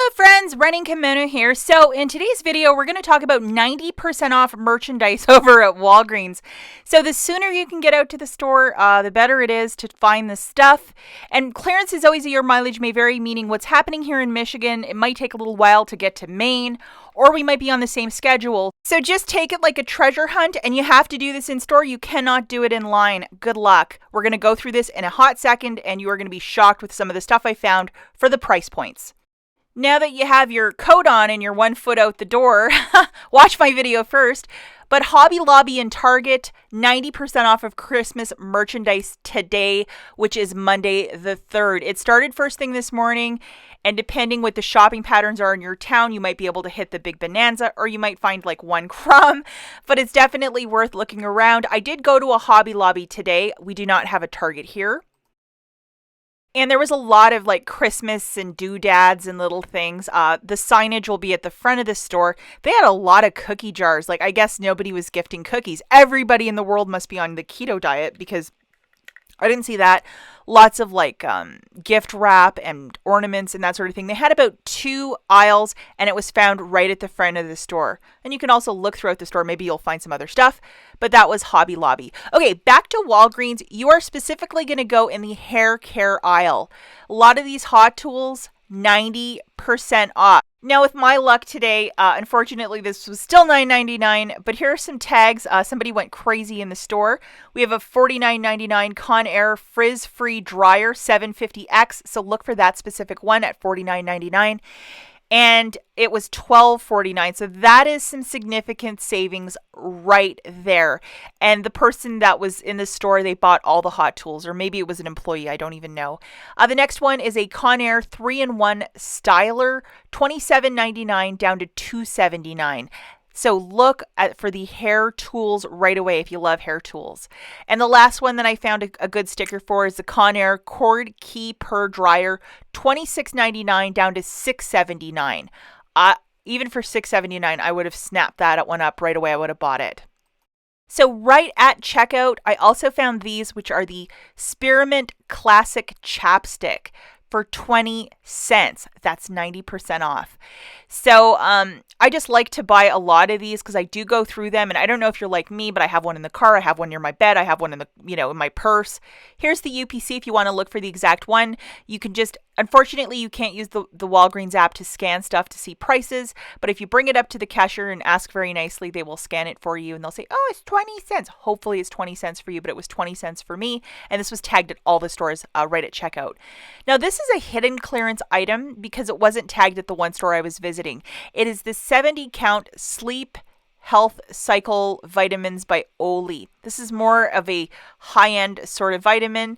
Hello friends, Running Kimono here. So in today's video, we're going to talk about 90% off merchandise over at Walgreens. So the sooner you can get out to the store, the better it is to find the stuff. And clearance is always a year mileage may vary, meaning what's happening here in Michigan, it might take a little while to get to Maine, or we might be on the same schedule. So just take it like a treasure hunt, and you have to do this in store. You cannot do it in line. Good luck. We're going to go through this in a hot second, and you are going to be shocked with some of the stuff I found for the price points. Now that you have your coat on and you're 1 foot out the door, watch my video first. But Hobby Lobby and Target, 90% off of Christmas merchandise today, which is Monday the 3rd. It started first thing this morning, and depending what the shopping patterns are in your town, you might be able to hit the big bonanza, or you might find like one crumb, but it's definitely worth looking around. I did go to a Hobby Lobby today. We do not have a Target here. And there was a lot of like Christmas and doodads and little things. The signage will be at the front of the store. They had a lot of cookie jars. Like, I guess nobody was gifting cookies. Everybody in the world must be on the keto diet because I didn't see that. Lots of like gift wrap and ornaments and that sort of thing. They had about 2 aisles, and it was found right at the front of the store. And you can also look throughout the store. Maybe you'll find some other stuff, but that was Hobby Lobby. Okay, back to Walgreens. You are specifically going to go in the hair care aisle. A lot of these hot tools, 90% off. Now, with my luck today, unfortunately, this was still $9.99, but here are some tags. Somebody went crazy in the store. We have a $49.99 Conair frizz-free dryer 750X, so look for that specific one at $49.99. And it was $12.49. So that is some significant savings right there. And the person that was in the store, they bought all the hot tools, or maybe it was an employee. I don't even know. The next one is a Conair 3-in-1 styler, $27.99 down to $2.79. So look for the hair tools right away if you love hair tools. And the last one that I found a good sticker for is the Conair Cord Key Purr Dryer, $26.99 down to $6.79. Even for $6.79, I would have snapped that one up right away. I would have bought it. So right at checkout, I also found these, which are the Spearmint Classic Chapstick for 20 cents. That's 90% off. So I just like to buy a lot of these because I do go through them, and I don't know if you're like me, but I have one in the car, I have one near my bed, I have one in the, in my purse. Here's the UPC if you want to look for the exact one. You can just, unfortunately, you can't use the Walgreens app to scan stuff to see prices, but if you bring it up to the cashier and ask very nicely, they will scan it for you, and they'll say, oh, it's 20 cents. Hopefully it's 20 cents for you, but it was 20 cents for me, and this was tagged at all the stores right at checkout. Now, this is a hidden clearance item because it wasn't tagged at the one store I was visiting. It is the 70-count Sleep Health Cycle Vitamins by Oli. This is more of a high-end sort of vitamin.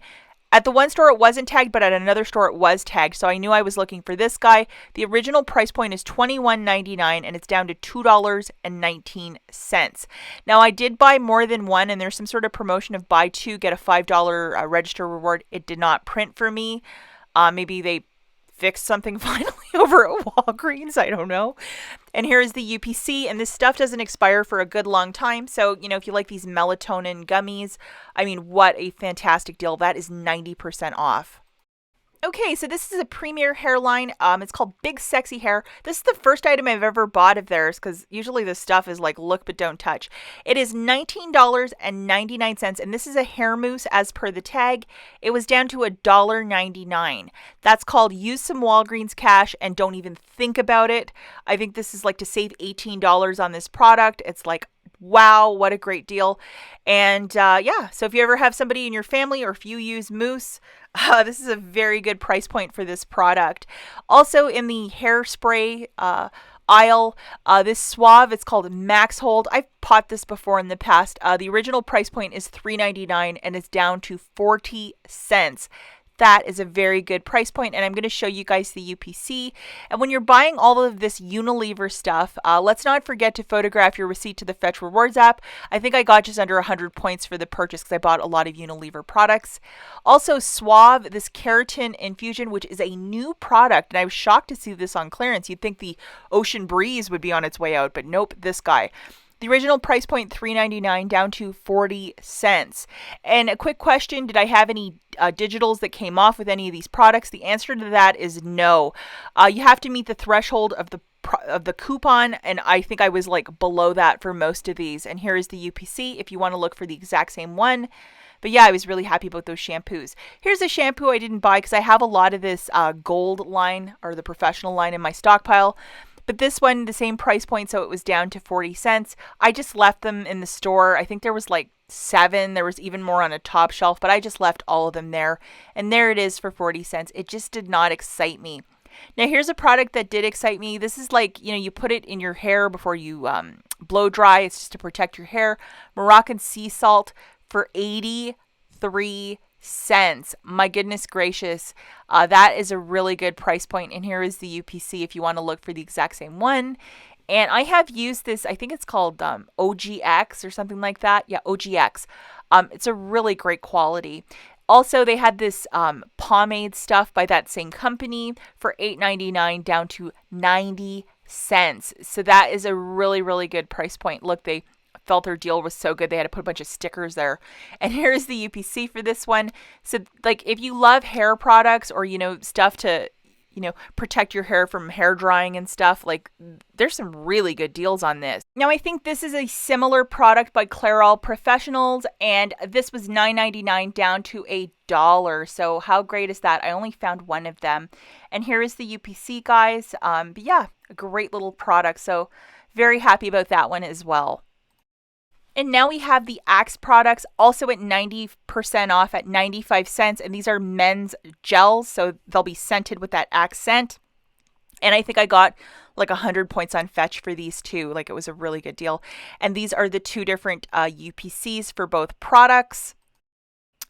At the one store, it wasn't tagged, but at another store, it was tagged. So I knew I was looking for this guy. The original price point is $21.99, and it's down to $2.19. Now, I did buy more than one, and there's some sort of promotion of buy 2, get a $5 register reward. It did not print for me. Maybe they fixed something finally over at Walgreens. I don't know. And here is the UPC, and this stuff doesn't expire for a good long time. So, if you like these melatonin gummies, I mean, what a fantastic deal. That is 90% off. Okay, so this is a Premier hairline. It's called Big Sexy Hair. This is the first item I've ever bought of theirs because usually this stuff is like look but don't touch. It is $19.99, and this is a hair mousse as per the tag. It was down to $1.99. That's called use some Walgreens cash and don't even think about it. I think this is like to save $18 on this product. It's like, wow, what a great deal. And yeah, so if you ever have somebody in your family or if you use mousse, this is a very good price point for this product. Also in the hairspray aisle, this Suave, it's called Max Hold. I've bought this before in the past. The original price point is $3.99 and it's down to 40 cents. That is a very good price point, and I'm going to show you guys the UPC. And when you're buying all of this Unilever stuff, let's not forget to photograph your receipt to the Fetch Rewards app. I think I got just under 100 points for the purchase because I bought a lot of Unilever products. Also, Suave, this keratin infusion, which is a new product, and I was shocked to see this on clearance. You'd think the Ocean Breeze would be on its way out, but nope, this guy. The original price point $3.99 down to 40 cents. And a quick question, did I have any digitals that came off with any of these products? The answer to that is no. You have to meet the threshold of the coupon, and I think I was like below that for most of these. And here is the UPC if you want to look for the exact same one. But yeah, I was really happy about those shampoos. Here's a shampoo I didn't buy because I have a lot of this gold line or the professional line in my stockpile. But this one, the same price point, so it was down to 40 cents. I just left them in the store. I think there was like 7. There was even more on a top shelf, but I just left all of them there. And there it is for 40 cents. It just did not excite me. Now, here's a product that did excite me. This is like, you put it in your hair before you blow dry. It's just to protect your hair. Moroccan Sea Salt for 83 cents. My goodness gracious. That is a really good price point. And here is the UPC if you want to look for the exact same one. And I have used this, I think it's called OGX or something like that. Yeah, OGX. It's a really great quality. Also, they had this pomade stuff by that same company for $8.99 down to 90 cents. So that is a really, really good price point. Look, they felt their deal was so good they had to put a bunch of stickers there. And here's the UPC for this one. So like if you love hair products or stuff to protect your hair from hair drying and stuff, like there's some really good deals on this. Now I think this is a similar product by Clairol Professionals, and this was $9.99 down to $1. So how great is that? I only found one of them. And here is the UPC, guys. But yeah, a great little product. So very happy about that one as well. And now we have the Axe products also at 90% off at 95 cents. And these are men's gels, so they'll be scented with that Axe scent. And I think I got like 100 points on Fetch for these too. Like it was a really good deal. And these are the 2 different UPCs for both products.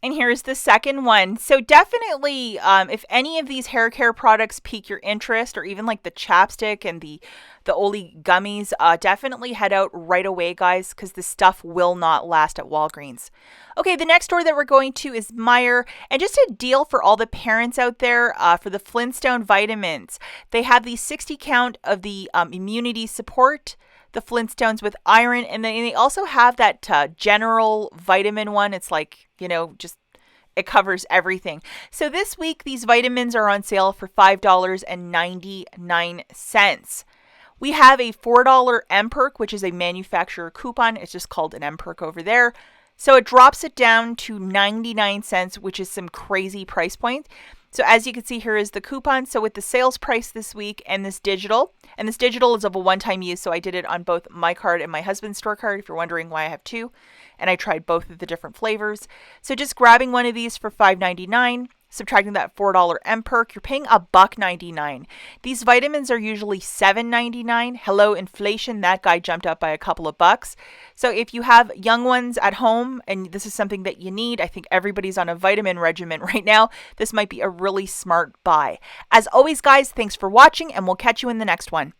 And here's the second one. So definitely, if any of these hair care products pique your interest, or even like the Chapstick and the Oli gummies, definitely head out right away, guys, because this stuff will not last at Walgreens. Okay, the next store that we're going to is Meijer, and just a deal for all the parents out there for the Flintstone Vitamins. They have the 60 count of the immunity support, the Flintstones with iron, and then they also have that general vitamin one. It's like, just it covers everything. So this week, these vitamins are on sale for $5.99. We have a $4 M-Perk, which is a manufacturer coupon. It's just called an M-Perk over there. So it drops it down to 99 cents, which is some crazy price point. So as you can see, here is the coupon. So with the sales price this week and this digital is of a one-time use. So I did it on both my card and my husband's store card, if you're wondering why I have 2. And I tried both of the different flavors. So just grabbing one of these for $5.99, subtracting that $4 M-Perk, you're paying $1.99. These vitamins are usually $7.99. Hello, inflation, that guy jumped up by a couple of bucks. So if you have young ones at home and this is something that you need, I think everybody's on a vitamin regimen right now, this might be a really smart buy. As always, guys, thanks for watching, and we'll catch you in the next one.